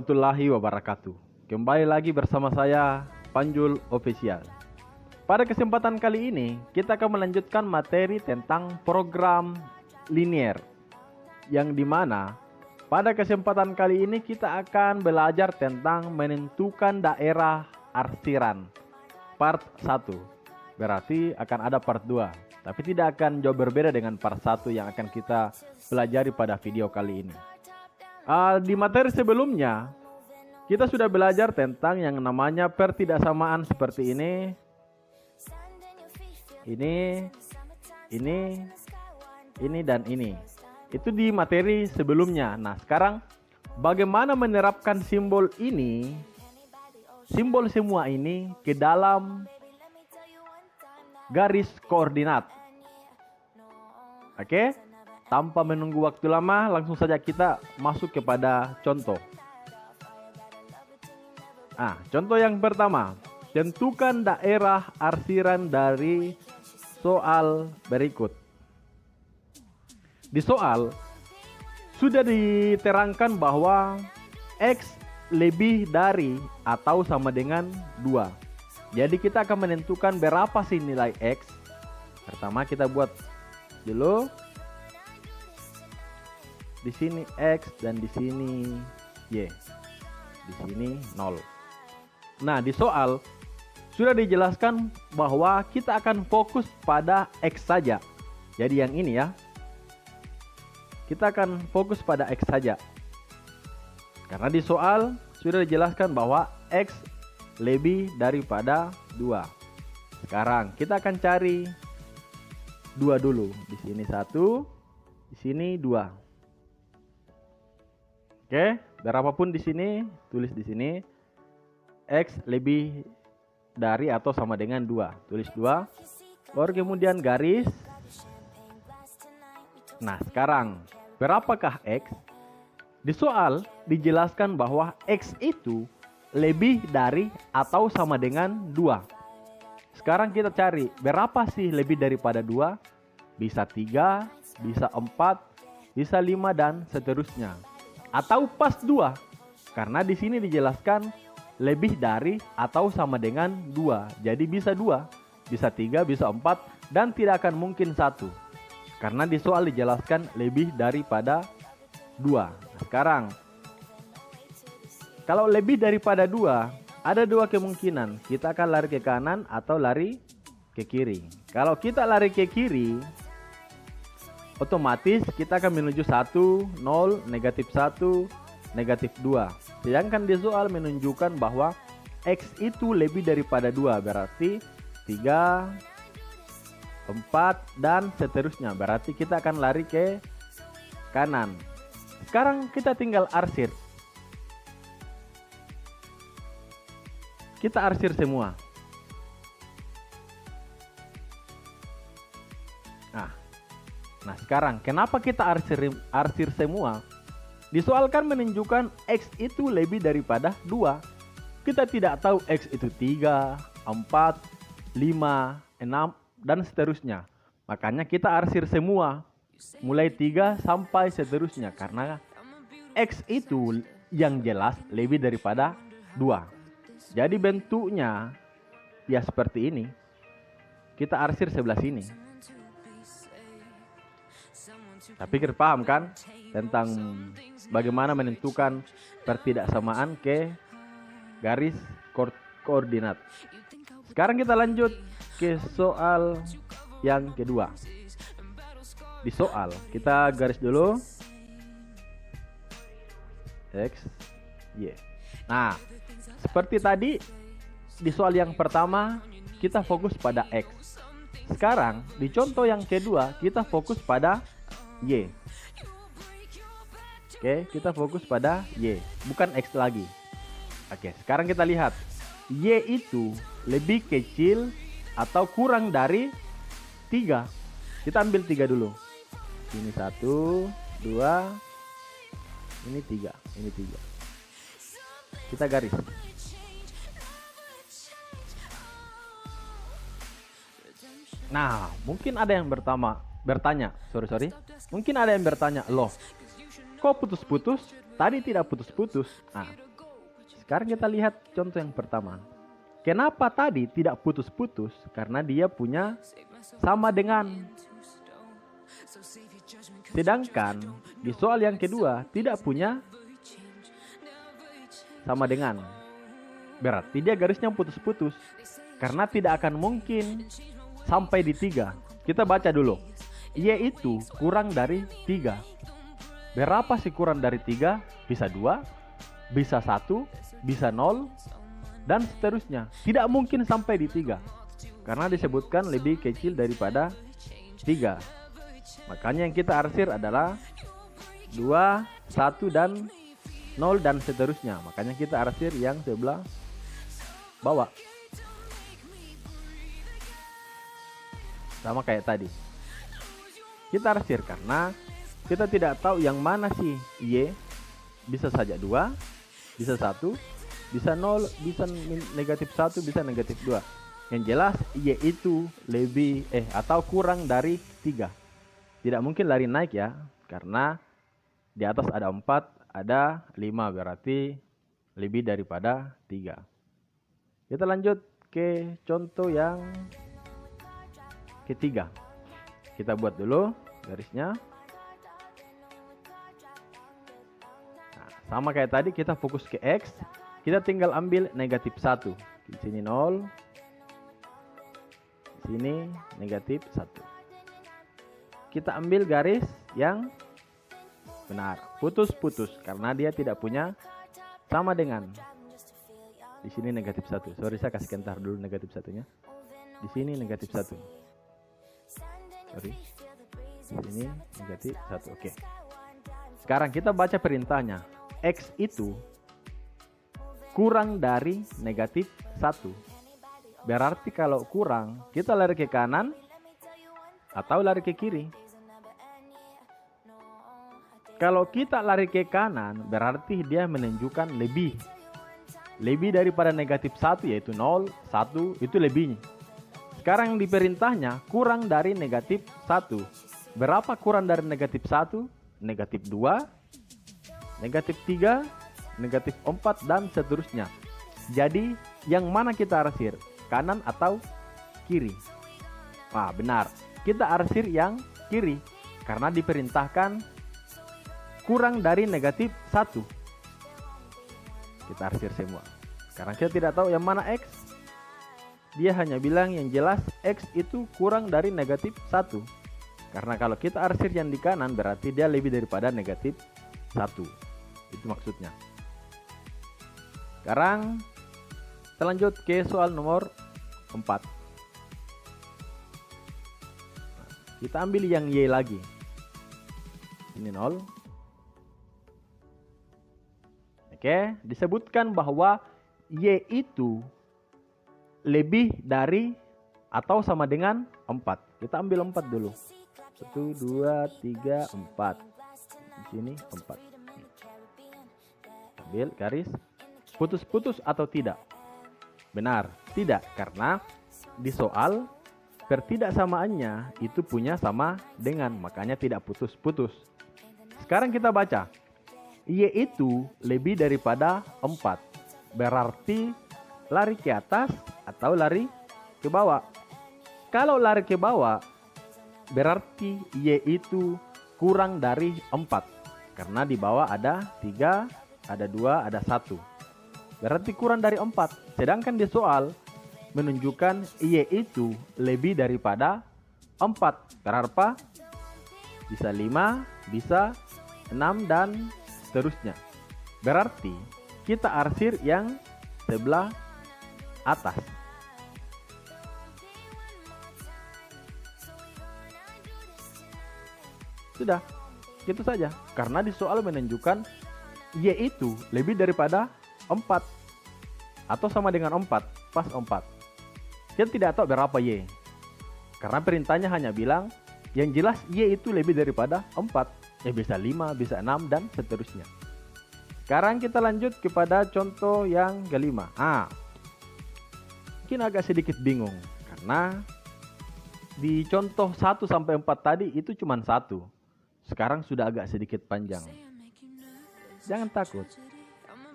warahmatullahi wabarakatuh. Kembali lagi bersama saya, Panjul Official. Pada kesempatan kali ini, kita akan melanjutkan materi tentang program linier. Yang dimana pada kesempatan kali ini kita akan belajar tentang menentukan daerah arsiran. Part 1. Berarti akan ada part 2. Tapi tidak akan jauh berbeda dengan part 1 yang akan kita pelajari pada video kali ini. Di materi sebelumnya, kita sudah belajar tentang yang namanya pertidaksamaan seperti ini. Ini, dan ini. Itu di materi sebelumnya. Nah, sekarang bagaimana menerapkan simbol ini, simbol semua ini ke dalam garis koordinat. Oke? Tanpa menunggu waktu lama, langsung saja kita masuk kepada contoh. Contoh yang pertama. Tentukan daerah arsiran dari soal berikut. Di soal, sudah diterangkan bahwa X lebih dari atau sama dengan 2. Jadi kita akan menentukan berapa sih nilai X. Pertama kita buat dulu. Di sini X dan di sini Y. Di sini 0. Nah, di soal sudah dijelaskan bahwa kita akan fokus pada X saja. Jadi yang ini ya. Kita akan fokus pada X saja. Karena di soal sudah dijelaskan bahwa X lebih daripada 2. Sekarang kita akan cari 2 dulu. Di sini 1, di sini 2. Oke, berapapun di sini, tulis di sini X lebih dari atau sama dengan 2. Tulis 2. Baru kemudian garis. Nah, sekarang berapakah X? Di soal dijelaskan bahwa X itu lebih dari atau sama dengan 2. Sekarang kita cari berapa sih lebih daripada 2? Bisa 3, bisa 4, bisa 5 dan seterusnya. Atau pas 2. Karena di sini dijelaskan lebih dari atau sama dengan 2. Jadi bisa 2, bisa 3, bisa 4 dan tidak akan mungkin 1. Karena di soal dijelaskan lebih daripada 2. Nah, sekarang kalau lebih daripada 2, ada 2 kemungkinan. Kita akan lari ke kanan atau lari ke kiri. Kalau kita lari ke kiri, otomatis kita akan menuju 1, 0, negatif 1, negatif 2. Sedangkan di soal menunjukkan bahwa X itu lebih daripada 2. Berarti 3, 4, dan seterusnya. Berarti kita akan lari ke kanan. Sekarang kita tinggal arsir. Kita arsir semua. Nah, sekarang kenapa kita arsir semua? Di soal kan menunjukkan X itu lebih daripada 2. Kita tidak tahu X itu 3, 4, 5, 6, dan seterusnya. Makanya kita arsir semua. Mulai 3 sampai seterusnya. Karena X itu yang jelas lebih daripada 2. Jadi bentuknya ya seperti ini. Kita arsir sebelah sini. Tapi kita paham kan tentang bagaimana menentukan pertidaksamaan ke garis koordinat. Sekarang kita lanjut ke soal yang kedua. Di soal kita garis dulu X, Y. Nah, seperti tadi di soal yang pertama kita fokus pada X. Sekarang di contoh yang kedua kita fokus pada Y. Oke, kita fokus pada Y, bukan X lagi. Oke, sekarang kita lihat Y itu lebih kecil atau kurang dari 3. Kita ambil 3 dulu. Ini 1, 2, ini 3, ini 3. Kita garis. Nah, mungkin ada yang bertanya. Mungkin ada yang bertanya, loh, kok putus-putus? Tadi tidak putus-putus. Nah, Sekarang kita lihat contoh yang pertama. Kenapa tadi tidak putus-putus? Karena dia punya sama dengan. Sedangkan di soal yang kedua tidak punya sama dengan. Berarti dia garisnya putus-putus. Karena tidak akan mungkin sampai di 3. Kita baca dulu. Y itu kurang dari 3. Berapa sih kurang dari 3? Bisa 2, bisa 1, bisa 0, dan seterusnya. Tidak mungkin sampai di 3. Karena disebutkan lebih kecil daripada 3. Makanya yang kita arsir adalah 2, 1, dan 0, dan seterusnya. Makanya kita arsir yang sebelah bawah. Sama kayak tadi. Kita arsir karena kita tidak tahu yang mana sih Y. Bisa saja 2, bisa 1, bisa 0, bisa negatif 1, bisa negatif 2. Yang jelas Y itu lebih atau kurang dari 3. Tidak mungkin lari naik ya, karena di atas ada 4, ada 5, berarti lebih daripada 3. Kita lanjut ke contoh yang ketiga. Kita buat dulu garisnya. Nah, sama kayak tadi kita fokus ke X. Kita tinggal ambil negatif 1. Di sini 0. Di sini negatif 1. Kita ambil garis yang benar. Putus-putus. Karena dia tidak punya sama dengan. Di sini negatif 1. Sorry, saya kasih kentar dulu negatif 1-nya. Di sini negatif 1. Sorry. Di sini negatif 1. Oke. Sekarang kita baca perintahnya. X itu kurang dari negatif 1. Berarti kalau kurang, kita lari ke kanan atau lari ke kiri. Kalau kita lari ke kanan, berarti dia menunjukkan lebih. Lebih daripada negatif 1, yaitu 0, 1, itu lebihnya. Sekarang di perintahnya kurang dari negatif 1. Berapa kurang dari negatif 1? Negatif 2, negatif 3, negatif 4, dan seterusnya. Jadi yang mana kita arsir? Kanan atau kiri? Nah, benar. Kita arsir yang kiri. Karena diperintahkan kurang dari negatif 1. Kita arsir semua. Sekarang kita tidak tahu yang mana X. Dia hanya bilang yang jelas X itu kurang dari negatif 1. Karena kalau kita arsir yang di kanan, berarti dia lebih daripada negatif 1. Itu maksudnya. Sekarang kita lanjut ke soal nomor 4. Nah, kita ambil yang Y lagi. Ini 0. Oke, disebutkan bahwa Y itu lebih dari atau sama dengan 4. Kita ambil 4 dulu. 1, 2, 3, 4. Di sini 4. Ambil garis. Putus-putus atau tidak? Benar, tidak. Karena di soal pertidaksamaannya itu punya sama dengan. Makanya tidak putus-putus. Sekarang kita baca. Y itu lebih daripada 4. Berarti lari ke atas atau lari ke bawah. Kalau lari ke bawah, berarti Y itu kurang dari 4. Karena di bawah ada 3, ada 2, ada 1. Berarti kurang dari 4. Sedangkan di soal menunjukkan Y itu lebih daripada 4. Kenapa? Bisa 5, bisa 6, dan seterusnya. Berarti kita arsir yang sebelah atas. Sudah, gitu saja. Karena di soal menunjukkan Y itu lebih daripada 4 atau sama dengan 4, pas 4. Kita tidak tahu berapa Y. Karena perintahnya hanya bilang yang jelas Y itu lebih daripada 4. Bisa 5, bisa 6, dan seterusnya. Sekarang kita lanjut kepada contoh yang kelima. Mungkin agak sedikit bingung karena di contoh 1 sampai 4 tadi itu cuma 1. Sekarang sudah agak sedikit panjang. Jangan takut.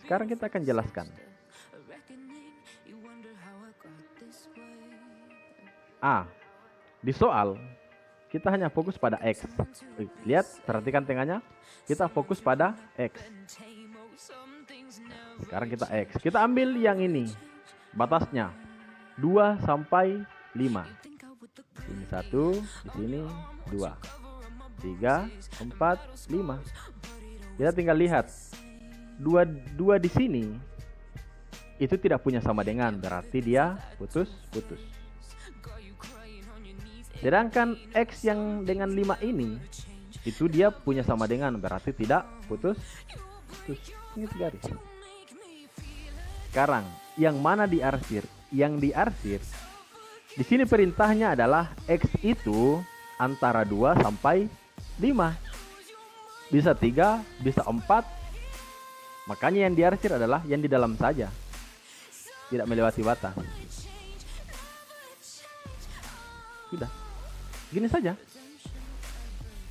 Sekarang kita akan jelaskan. Di soal kita hanya fokus pada X. Lihat, perhatikan tengahnya. Kita fokus pada X. Sekarang kita X. Kita ambil yang ini. Batasnya 2 sampai 5. Ini 1, di sini 2. 3, 4, 5. Kita tinggal lihat. 2 di sini itu tidak punya sama dengan, berarti dia putus-putus. Sedangkan X yang dengan 5 ini itu dia punya sama dengan, berarti tidak putus-putus. Ini garis. Sekarang yang mana diarsir? Yang diarsir di sini perintahnya adalah X itu antara 2 sampai 5. Bisa 3, bisa 4. Makanya yang diarsir adalah yang di dalam saja, tidak melewati batas. Sudah, gini saja.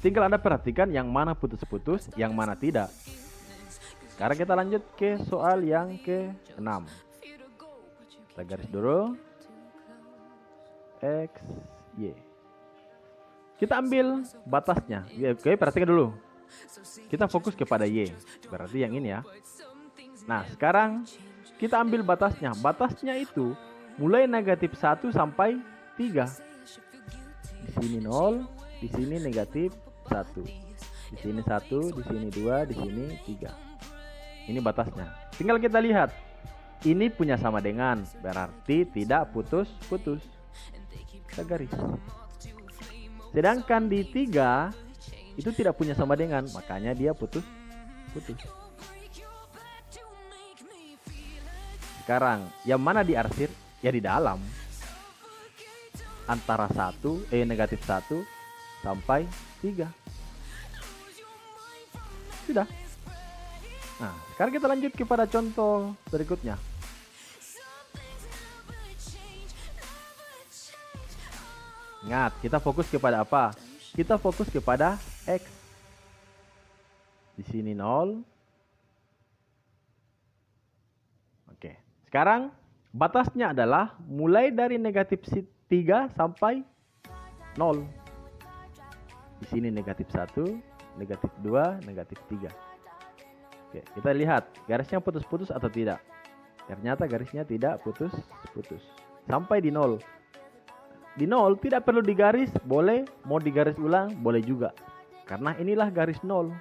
Tinggal Anda perhatikan yang mana putus-putus, yang mana tidak. Sekarang kita lanjut ke soal yang ke-6. Kita garis dulu. X, Y. Kita ambil batasnya. Oke, perhatikan dulu. Kita fokus kepada Y. Berarti yang ini ya. Nah, sekarang kita ambil batasnya. Batasnya itu mulai negatif 1 sampai 3. Di sini 0, di sini negatif 1. Di sini 1, di sini 2, di sini 3. Ini batasnya. Tinggal kita lihat. Ini punya sama dengan, berarti tidak putus-putus. Kita garis. Sedangkan di 3 itu tidak punya sama dengan, makanya dia putus-putus. Sekarang yang mana diarsir? Ya di dalam. Antara negatif 1 sampai 3. Sudah. Nah, sekarang kita lanjut kepada contoh berikutnya. Ingat, kita fokus kepada apa? Kita fokus kepada X. Di sini 0. Oke. Sekarang batasnya adalah mulai dari negatif 3 sampai 0. Di sini negatif 1, negatif 2, negatif 3. Oke, kita lihat garisnya putus-putus atau tidak. Ternyata garisnya tidak putus-putus. Sampai di 0. Di 0 tidak perlu digaris, boleh. Mau digaris ulang, boleh juga. Karena inilah garis 0.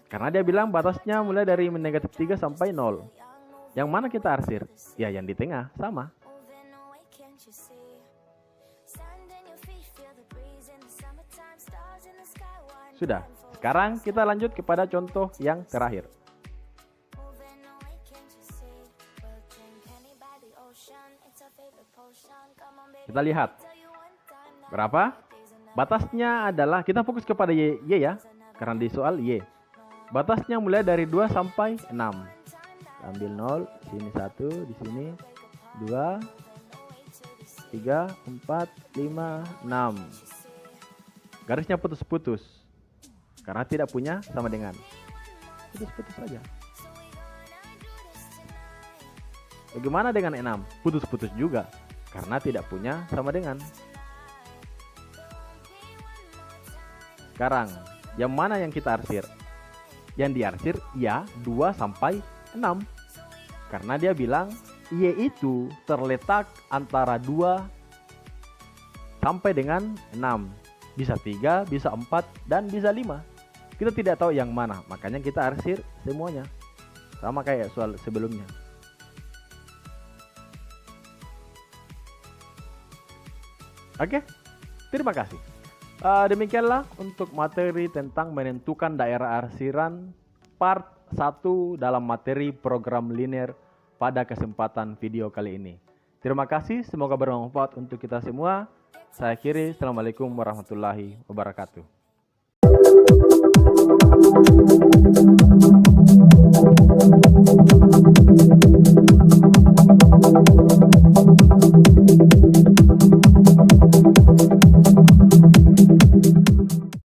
Karena dia bilang batasnya mulai dari negatif 3 sampai 0. Yang mana kita arsir? Ya yang di tengah, sama. Sudah. Sekarang kita lanjut kepada contoh yang terakhir. Kita lihat. Berapa? Batasnya adalah, kita fokus kepada Y ya. Karena di soal Y. Batasnya mulai dari 2 sampai 6. Ambil 0, sini 1, di sini 2, 3, 4, 5, 6. Garisnya putus-putus. Karena tidak punya sama dengan. Putus-putus saja. Bagaimana dengan 6? Putus-putus juga. Karena tidak punya sama dengan. Sekarang, yang mana yang kita arsir? Yang diarsir ya 2 sampai 6. Karena dia bilang Y itu terletak antara 2 sampai dengan 6. Bisa 3, bisa 4, dan bisa 5. Kita tidak tahu yang mana, makanya kita arsir semuanya. Sama kayak soal sebelumnya. Oke, terima kasih. Demikianlah untuk materi tentang menentukan daerah arsiran part 1 dalam materi program linear pada kesempatan video kali ini. Terima kasih, semoga bermanfaat untuk kita semua. Saya akhiri, Assalamualaikum warahmatullahi wabarakatuh.